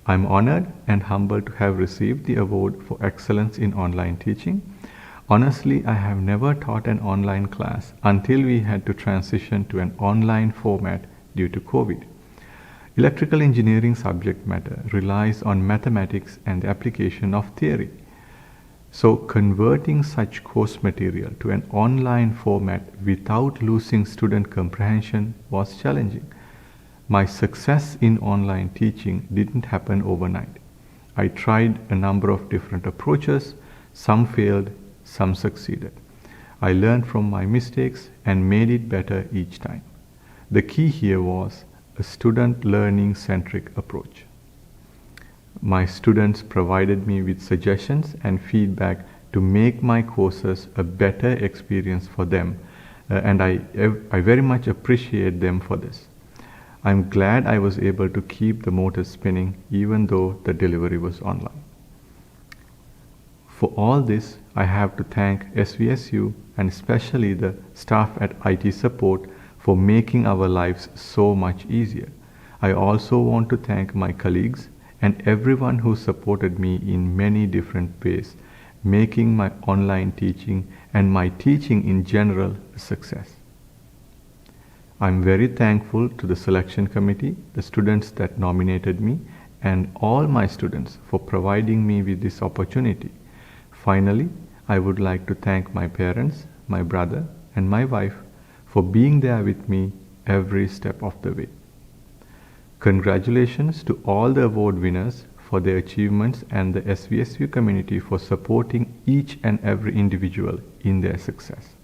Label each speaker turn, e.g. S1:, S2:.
S1: I'm honored and humbled to have received the award for excellence in online teaching. Honestly, I have never taught an online class until we had to transition to an online format due to COVID. Electrical engineering subject matter relies on mathematics and the application of theory. So converting such course material to an online format without losing student comprehension was challenging. My success in online teaching didn't happen overnight. I tried a number of different approaches, some failed, some succeeded. I learned from my mistakes and made it better each time. The key here was a student learning centric approach. My students provided me with suggestions and feedback to make my courses a better experience for them, and I very much appreciate them for this. I'm glad I was able to keep the motor spinning even though the delivery was online. For all this, I have to thank SVSU and especially the staff at IT support for making our lives so much easier. I also want to thank my colleagues and everyone who supported me in many different ways, making my online teaching and my teaching in general a success. I'm very thankful to the selection committee, the students that nominated me, and all my students for providing me with this opportunity. Finally, I would like to thank my parents, my brother, and my wife for being there with me every step of the way. Congratulations to all the award winners for their achievements and the SVSU community for supporting each and every individual in their success.